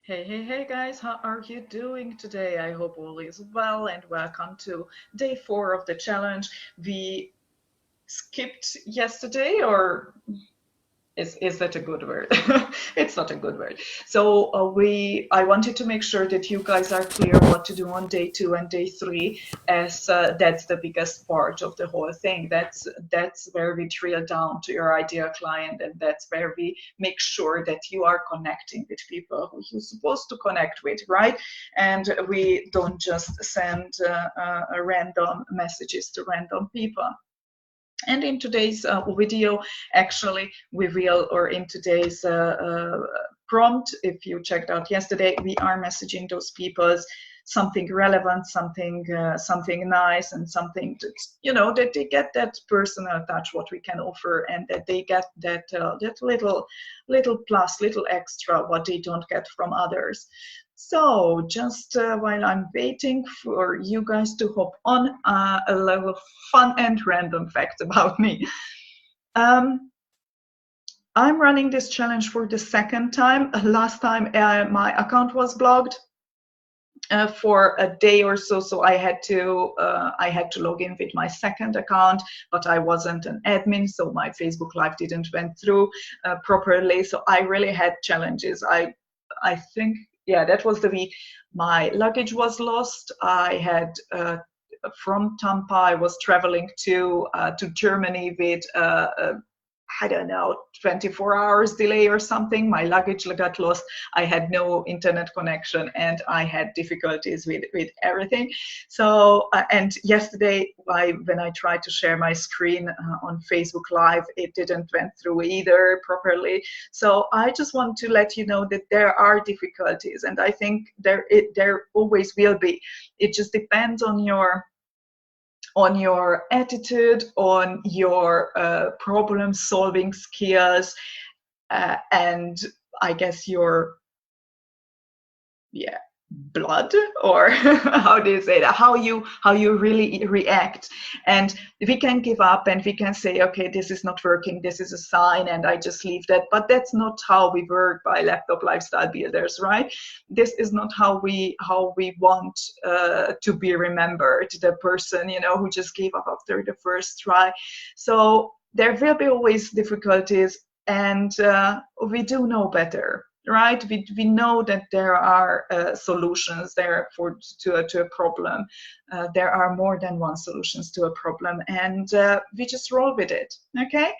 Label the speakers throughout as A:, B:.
A: Hey guys, how are you doing today? I hope all is well and welcome to day 4 of the challenge. We skipped yesterday, or is that a good word? It's not a good word. So I wanted to make sure that you guys are clear what to do on day 2 and day 3, as that's the biggest part of the whole thing. That's where we drill down to your ideal client, and that's where we make sure that you are connecting with people who you're supposed to connect with, right? And we don't just send random messages to random people. And in today's video, actually, we will, or in today's prompt, if you checked out yesterday, we are messaging those people something relevant, something nice, and something that, that they get that personal touch, what we can offer, and that they get that little plus, little extra, what they don't get from others. So just while I'm waiting for you guys to hop on, a little fun and random fact about me. I'm running this challenge for the second time. Last time my account was blocked for a day or so, so I had to log in with my second account, but I wasn't an admin, so my Facebook Live didn't went through properly. So I really had challenges. I think, yeah, that was the week my luggage was lost. I had from Tampa, I was traveling to Germany with I don't know, 24 hours delay or something. My luggage got lost. I had no internet connection, and I had difficulties with everything. So, and yesterday, when I tried to share my screen on Facebook Live, it didn't went through either properly. So I just want to let you know that there are difficulties, and I think there always will be. It just depends on your attitude, on your problem solving skills, and I guess your blood, or how do you say that, how you really react. And we can give up and we can say, okay, this is not working, this is a sign, and I just leave that. But that's not how we work by Laptop Lifestyle Builders, right? This is not how we want to be remembered, the person, who just gave up after the first try. So there will be always difficulties, and we do know better, right? We know that there are solutions there to a problem. There are more than one solutions to a problem, and we just roll with it. Okay.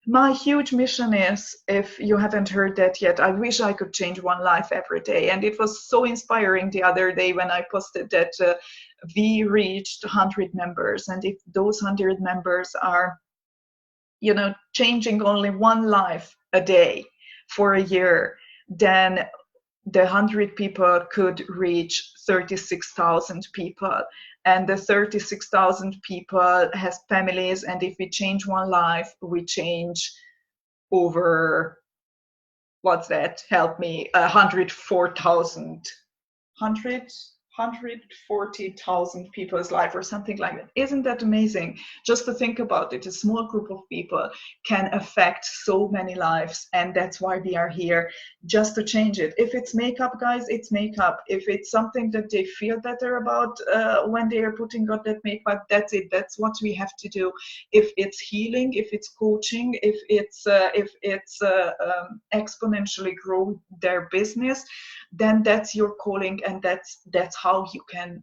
A: My huge mission is, if you haven't heard that yet, I wish I could change one life every day. And it was so inspiring the other day when I posted that we reached 100 members, and if those 100 members are changing only one life a day for a year, then the 100 people could reach 36,000 people, and the 36,000 people has families, and if we change one life, we change over, what's that, help me, 140,000 people's life, or something like that. Isn't that amazing? Just to think about it, a small group of people can affect so many lives, and that's why we are here, just to change it. If it's makeup, guys, it's makeup. If it's something that they feel better about when they are putting on that makeup, that's it. That's what we have to do. If it's healing, if it's coaching, if it's exponentially grow their business, then that's your calling, and that's how you can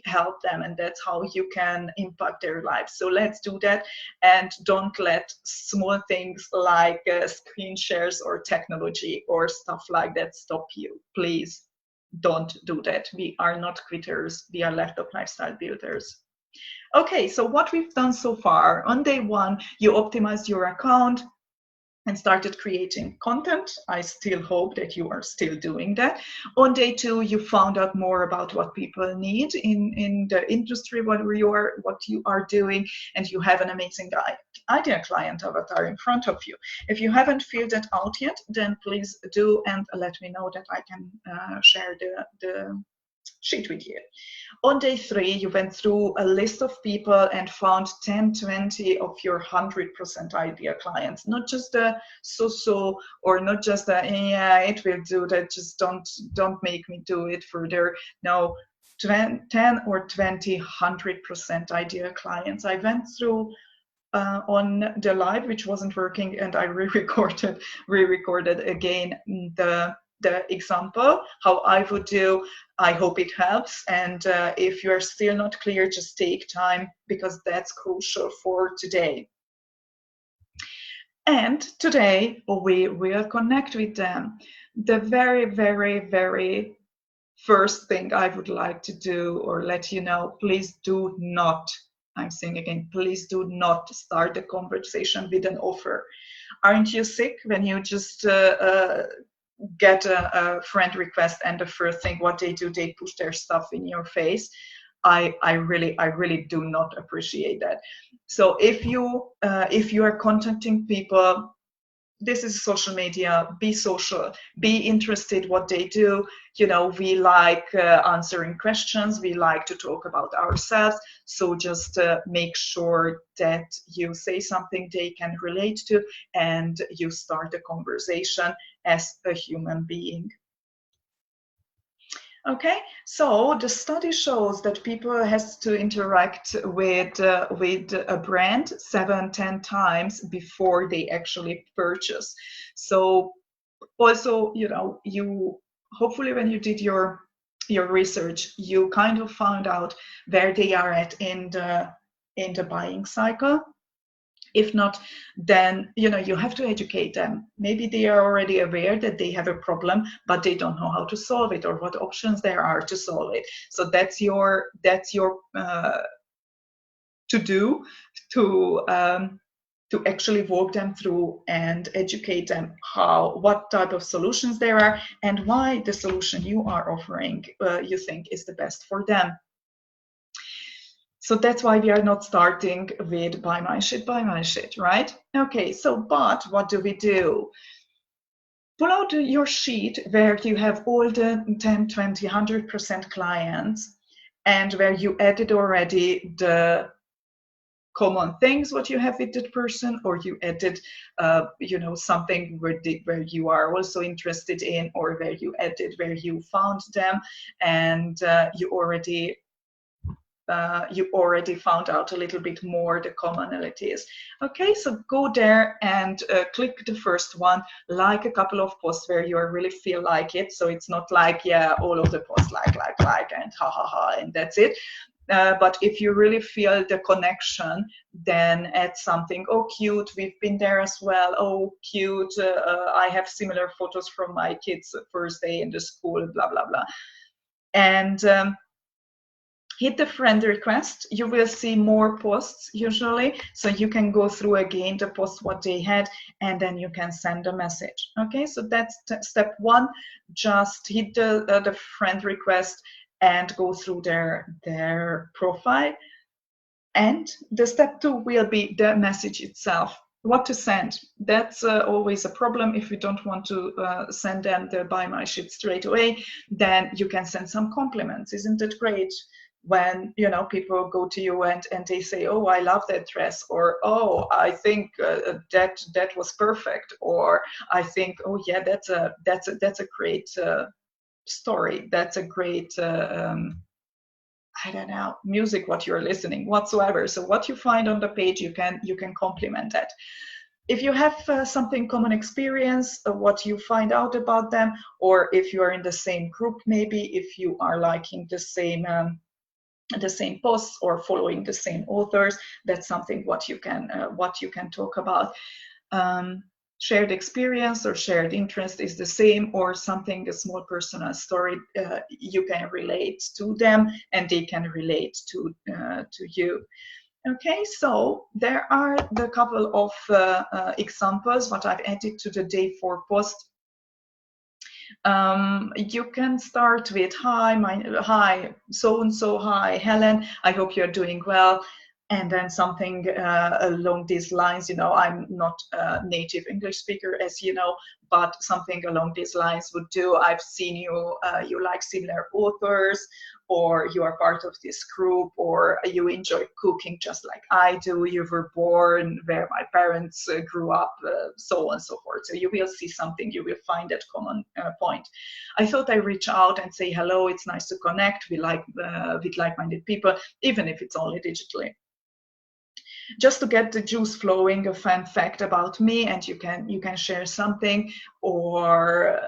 A: help them, and that's how you can impact their lives. So let's do that, and don't let small things like screen shares or technology or stuff like that stop you. Please don't do that. We are not quitters. We are Laptop Lifestyle Builders. Okay, so what we've done so far: on day 1, you optimized your account and started creating content. I still hope that you are still doing that. On day 2, you found out more about what people need in the industry, what you are doing, and you have an amazing ideal client avatar in front of you. If you haven't filled that out yet, then please do, and let me know that I can share sheet with you. On day 3, you went through a list of people and found 10, 20 of your 100% ideal clients, not just a so-so, or not just a, yeah, it will do that, just don't make me do it further. No, 10 or 20, 100% ideal clients. I went through on the live, which wasn't working, and I re-recorded again the example, how I would do. I hope it helps. And if you are still not clear, just take time, because that's crucial for today. And today we will connect with them. The very, very, very first thing I would like to do or let you know, please do not, I'm saying again, please do not start the conversation with an offer. Aren't you sick when you just get a friend request and the first thing what they do, they push their stuff in your face? I really do not appreciate that. So if you are contacting people, this is social media, be social, be interested what they do. You know, we like answering questions, we like to talk about ourselves. So just make sure that you say something they can relate to and you start a conversation as a human being. Okay, so the study shows that people has to interact with a brand 7-10 times before they actually purchase. So also, you know, you hopefully when you did your research, you kind of found out where they are at in the buying cycle. If not, then you know you have to educate them. Maybe they are already aware that they have a problem, but they don't know how to solve it or what options there are to solve it. So that's your to do to actually walk them through and educate them what type of solutions there are and why the solution you are offering you think is the best for them. So that's why we are not starting with buy my shit, right? Okay, so but what do we do? Pull out your sheet where you have all the 10, 20, 100% clients and where you added already the common things what you have with that person, or you added you know, something where you are also interested in, or where you added where you found them and you already found out a little bit more the commonalities. Okay, so go there and click the first one, like a couple of posts where you really feel like it. So it's not like, yeah, all of the posts like, and ha ha ha, and that's it. But if you really feel the connection, then add something. Oh, cute, we've been there as well. Oh, cute, I have similar photos from my kids' first day in the school, blah, blah, blah. And hit the friend request. You will see more posts usually, so you can go through again the posts what they had, and then you can send a message. Okay, so that's step 1. Just hit the friend request and go through their profile. And the step 2 will be the message itself. What to send? That's always a problem. If you don't want to send them the buy my shit straight away, then you can send some compliments. Isn't it great when, you know, people go to you and they say, oh, I love that dress, or oh, I think that was perfect, or I think, oh yeah, that's a great story, that's a great I don't know, music what you're listening, whatsoever. So what you find on the page, you can compliment that. If you have something common experience, what you find out about them, or if you are in the same group, maybe if you are liking the same posts or following the same authors, that's something what you can talk about. Shared experience or shared interest is the same, or something, a small personal story, you can relate to them and they can relate to you. Okay, so there are the couple of examples what I've added to the day 4 post. You can start with hi so and so, hi Helen, I hope you're doing well. And then something along these lines, you know, I'm not a native English speaker, as you know, but something along these lines would do. I've seen you, you like similar authors, or you are part of this group, or you enjoy cooking just like I do. You were born where my parents grew up, so on and so forth. So you will see something, you will find that common point. I thought I reach out and say hello. It's nice to connect. We like with like-minded people, even if it's only digitally. Just to get the juice flowing, a fun fact about me, and you can share something or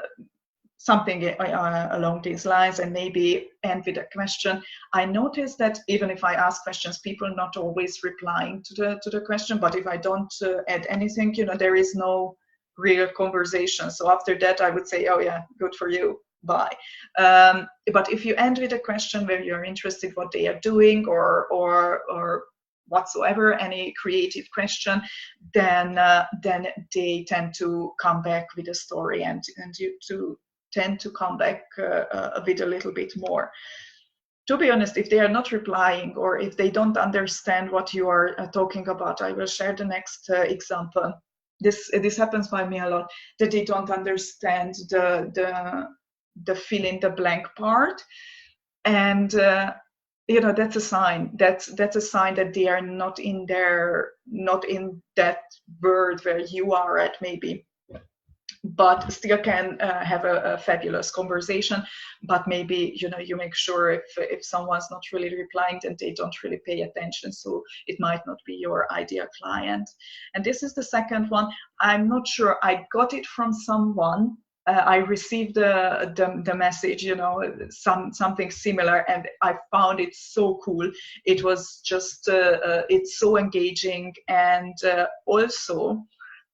A: something along these lines, and maybe end with a question. I noticed that even if I ask questions, people not always replying to the question. But if I don't add anything, there is no real conversation. So after that, I would say, oh yeah, good for you, bye. But if you end with a question where you're interested what they are doing, or whatsoever, any creative question, then they tend to come back with a story, and you tend to come back with a little bit more. To be honest, if they are not replying, or if they don't understand what you are talking about, I will share the next example. This happens by me a lot, that they don't understand the fill in the blank part, and that's a sign. That's a sign that they are not in that word where you are at, maybe, but still can have a fabulous conversation. But maybe you make sure if someone's not really replying, then they don't really pay attention, so it might not be your ideal client. And this is the second one. I'm not sure, I got it from someone. I received the message, something similar, and I found it so cool. It was just it's so engaging, and also,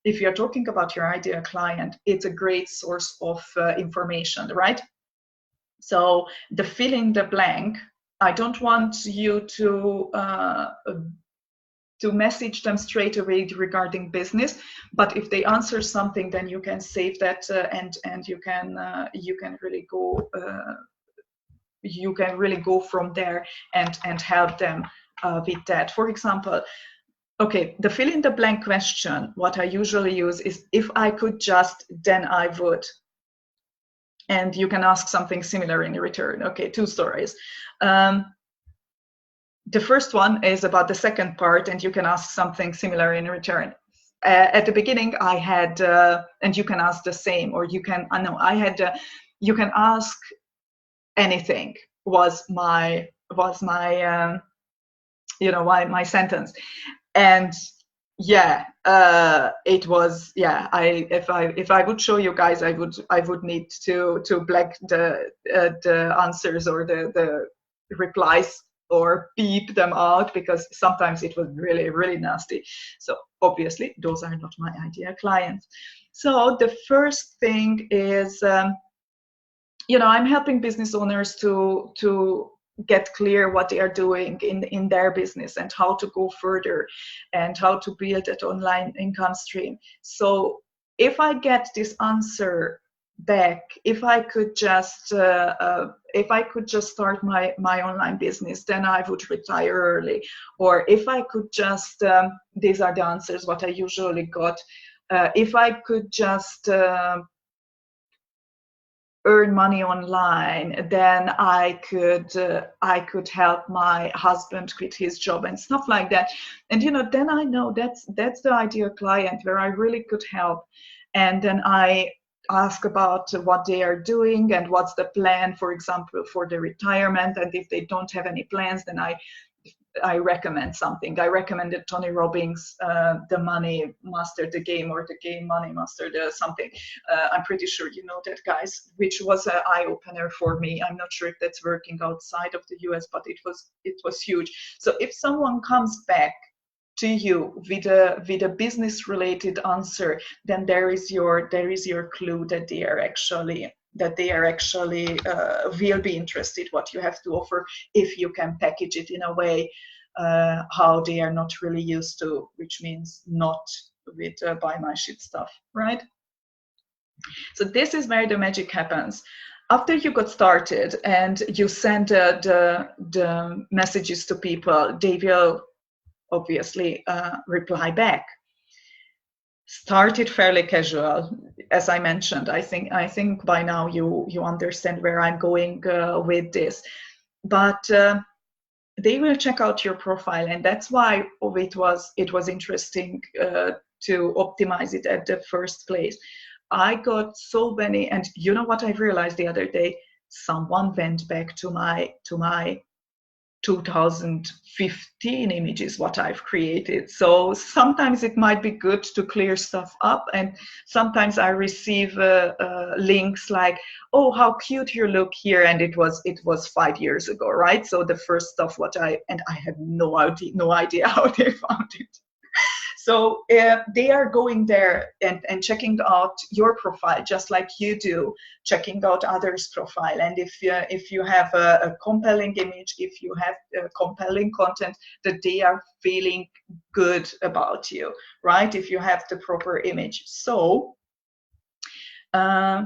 A: if you're talking about your ideal client, it's a great source of information, right? So the fill in the blank, I don't want you to message them straight away regarding business, but if they answer something, then you can save that, and you can really go from there and help them with that. For example, okay, the fill in the blank question, what I usually use is, if I could just, then I would. And you can ask something similar in return. Okay, 2 stories. The first one is about the second part, and you can ask something similar in return. At the beginning, I had, and you can ask the same, or you can, you can ask anything, was my my sentence. And yeah, it was, yeah, if I would show you guys, I would need to black the answers, or the replies, or beep them out, because sometimes it was really, really nasty. So obviously those are not my ideal clients. So the first thing is, I'm helping business owners to get clear what they are doing in their business, and how to go further, and how to build that online income stream. So if I get this answer back, if I could just start my online business, then I would retire early. Or if I could just, these are the answers what I usually got, if I could just earn money online, then I could help my husband quit his job, and stuff like that. And then I know that's the ideal client where I really could help. And then I ask about what they are doing, and what's the plan, for example, for the retirement. And if they don't have any plans, then I recommend something. I recommended Tony Robbins, The Money Master, the Game, or The Game Money Master, something. I'm pretty sure you know that, guys, which was an eye-opener for me. I'm not sure if that's working outside of the US, but it was huge. So if someone comes back to you with a business related answer, then there is your clue that they are actually will be interested what you have to offer, if you can package it in a way how they are not really used to, which means not with buy my shit stuff, right? So this is where the magic happens. After you got started and you send the messages to people, they will obviously reply back. Started fairly casual, as I mentioned. I think by now you understand where I'm going with this. But they will check out your profile, and that's why it was interesting to optimize it at the first place. I got so many, and you know what I realized the other day? Someone went back to my 2015 images what I've created. So sometimes it might be good to clear stuff up, and sometimes I receive links like, oh, how cute you look here, and it was 5 years ago, right? So the first stuff I have no idea how they found it. So they are going there and checking out your profile just like you do, checking out others' profile. And if you have a compelling image, if you have compelling content, that they are feeling good about you, right? If you have the proper image. So uh,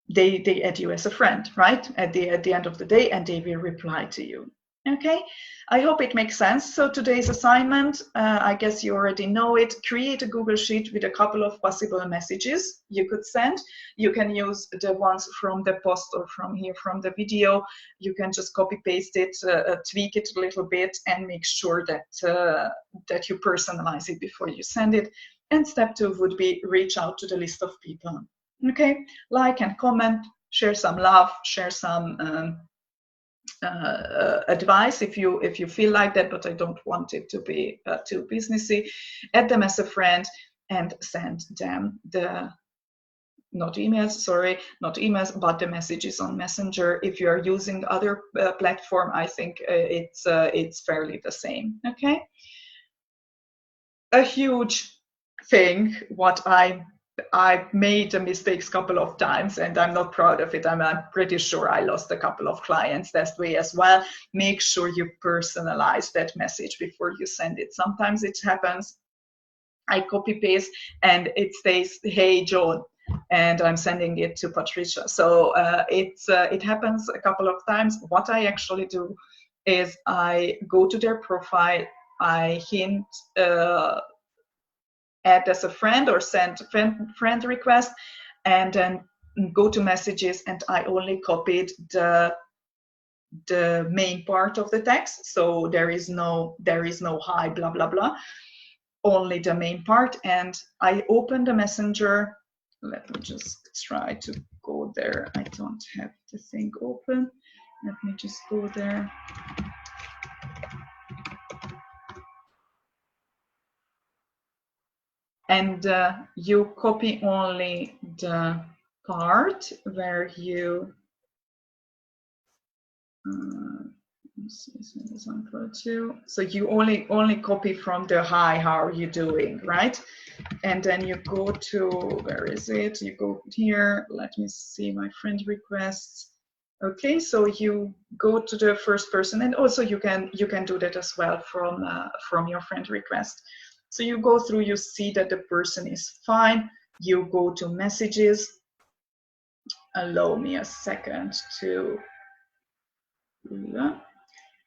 A: they add you as a friend, right? At the end of the day, and they will reply to you. Okay, I hope it makes sense. So today's assignment, I guess you already know it. Create a Google Sheet with a couple of possible messages you could send. You can use the ones from the post or from here from the video. You can just copy paste it, tweak it a little bit, and make sure that you personalize it before you send it. And step 2 would be reach out to the list of people. Okay, like and comment, share some love, share some advice if you feel like that, but I don't want it to be too businessy. Add them as a friend and send them not emails, but the messages on Messenger. If you are using other platform, I think it's fairly the same. Okay, a huge thing what I've made the mistakes a couple of times, and I'm not proud of it. I'm pretty sure I lost a couple of clients that way as well. Make sure you personalize that message before you send it. Sometimes it happens, I copy paste and it stays, "Hey, Joan," and I'm sending it to Patricia. So it happens a couple of times. What I actually do is I go to their profile, I hint, add as a friend or send friend request, and then go to messages, and I only copied the main part of the text. So there is no hi blah blah blah, only the main part. And I open the Messenger. Let me just try to go there. I don't have the thing open. Let me just go there. And you copy only the part where you so you only copy from the hi, how are you doing, right? And then you go to, where is it? You go here, let me see my friend requests. Okay, so you go to the first person, and also you can do that as well from your friend request. So you go through, you see that the person is fine. You go to messages. Allow me a second to,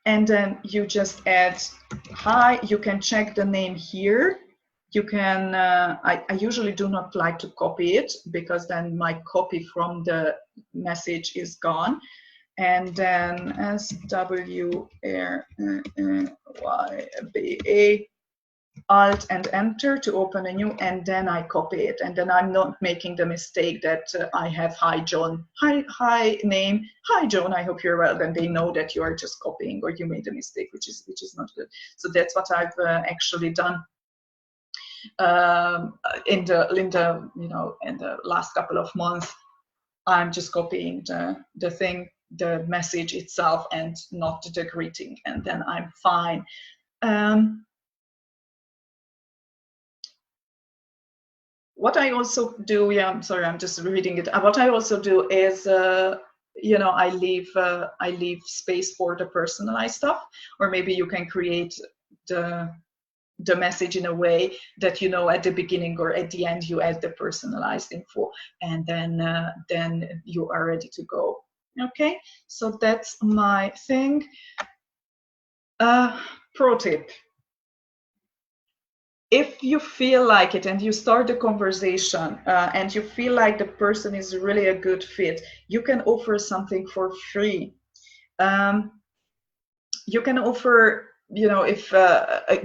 A: and then you just add hi. You can check the name here. You can, I usually do not like to copy it, because then my copy from the message is gone. And then SWRYBA, Alt and Enter to open a new, and then I copy it. And then I'm not making the mistake that I have hi Joan, hi name, hi Joan, I hope you're well. Then they know that you are just copying, or you made a mistake, which is not good. So that's what I've actually done in the last couple of months. I'm just copying the thing, the message itself, and not the greeting, and then I'm fine. What I also do, yeah, I'm sorry, I'm just reading it. What I also do is, I leave space for the personalized stuff, or maybe you can create the message in a way that, at the beginning or at the end you add the personalized info, and then you are ready to go. Okay, so that's my thing. Pro tip: if you feel like it and you start the conversation and you feel like the person is really a good fit, you can offer something for free. You can offer, you know, if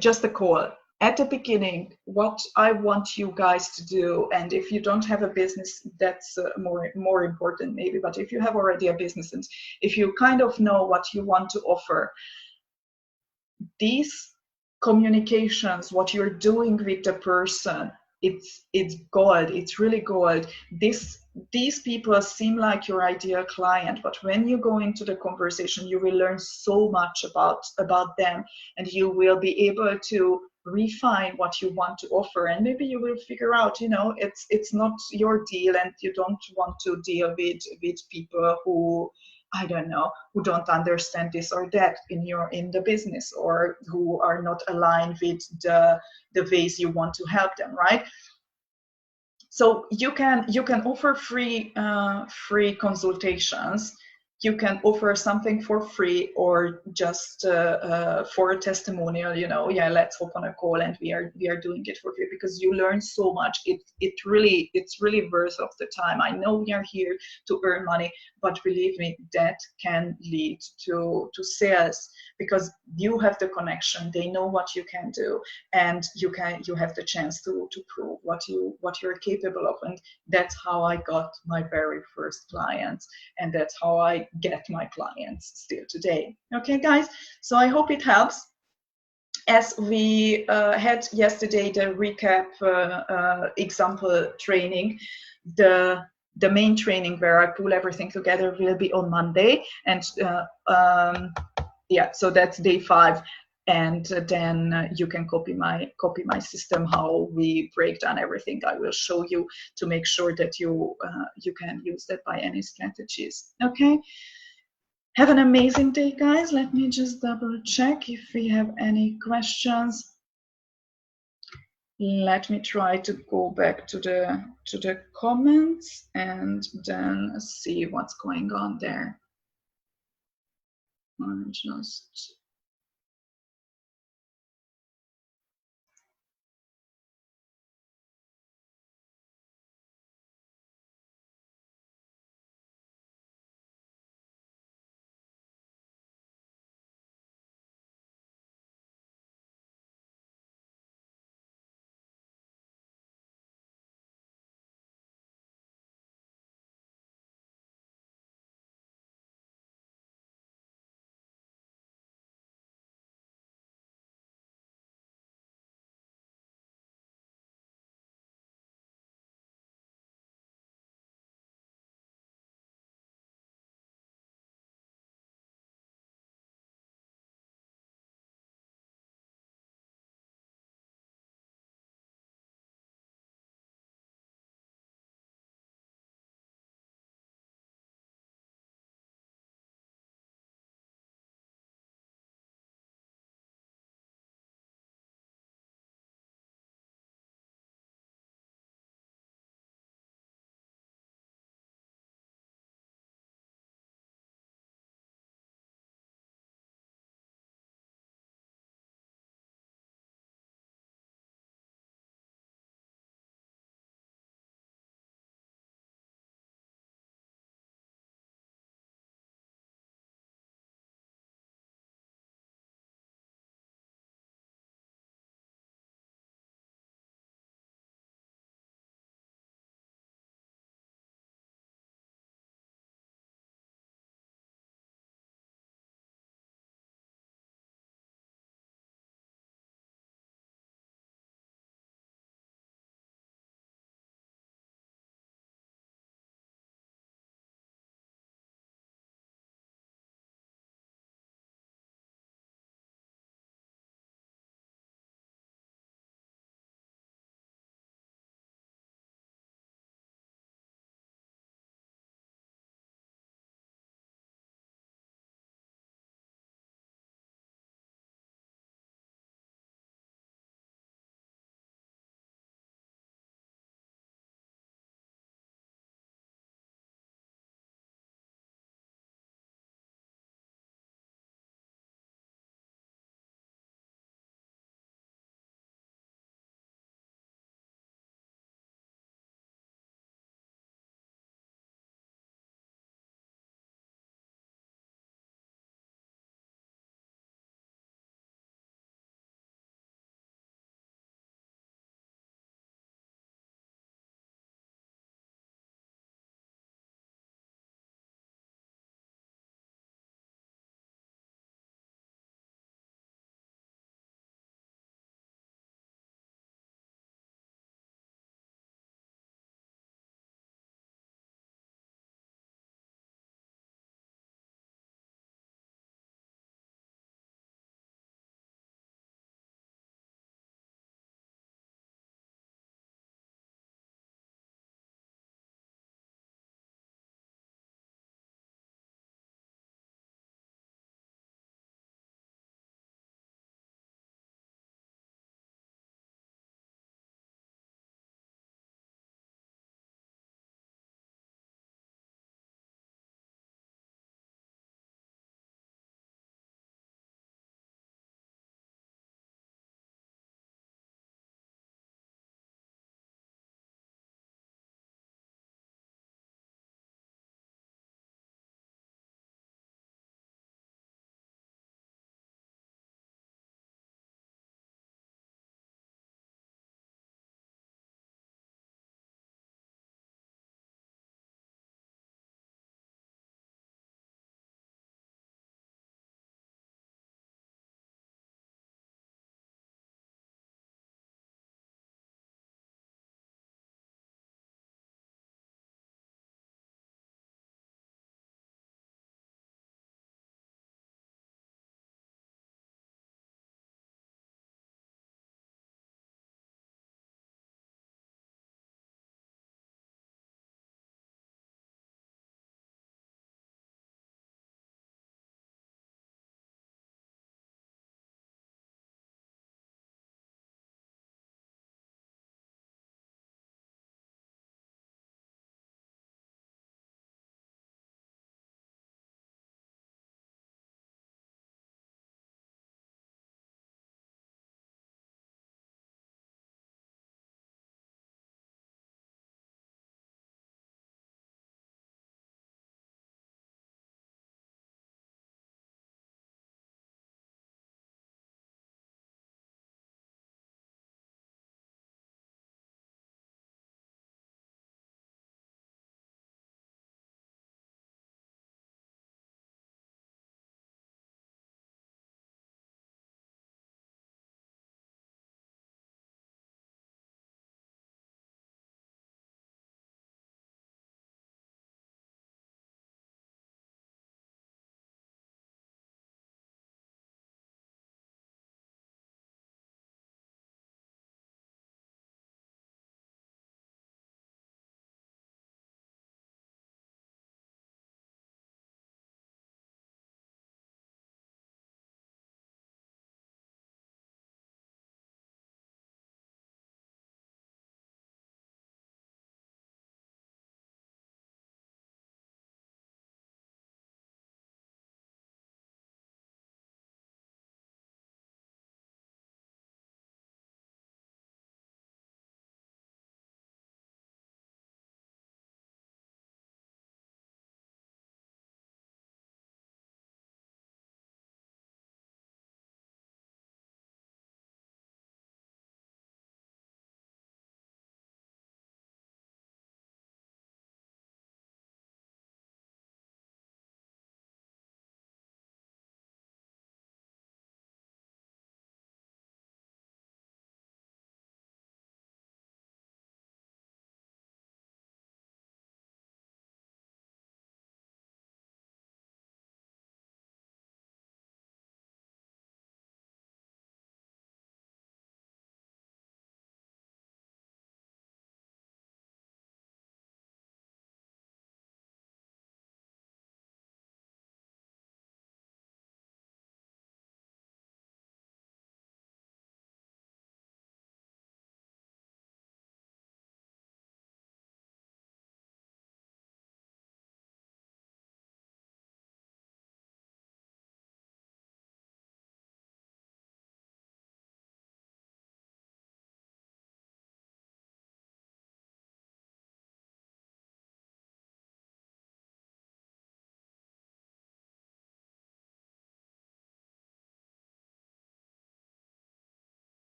A: just a call at the beginning, what I want you guys to do. And if you don't have a business, that's more important maybe, but if you have already a business and if you kind of know what you want to offer, these communications, what you're doing with the person, it's gold. It's really gold. These people seem like your ideal client, but when you go into the conversation, you will learn so much about them, and you will be able to refine what you want to offer. And maybe you will figure out, you know, it's not your deal, and you don't want to deal with people who, I don't know, who don't understand this or that in the business, or who are not aligned with the ways you want to help them, right? So you can offer free consultations. You can offer something for free, or just for a testimonial, you know, yeah, let's hop on a call and we are doing it for free, because you learn so much. It's really worth of the time. I know we are here to earn money, but believe me, that can lead to sales, because you have the connection, they know what you can do, and you have the chance to prove what you're capable of. And that's how I got my very first clients, and that's how I get my clients still today. Okay, guys, so I hope it helps. As we had yesterday the recap example training, the main training where I pull everything together will be on Monday, and yeah, so that's day 5. And then you can copy my system, how we break down everything. I will show you to make sure that you can use that by any strategies. Okay, have an amazing day, guys. Let me just double check if we have any questions. Let me try to go back to the comments and then see what's going on there. I'm just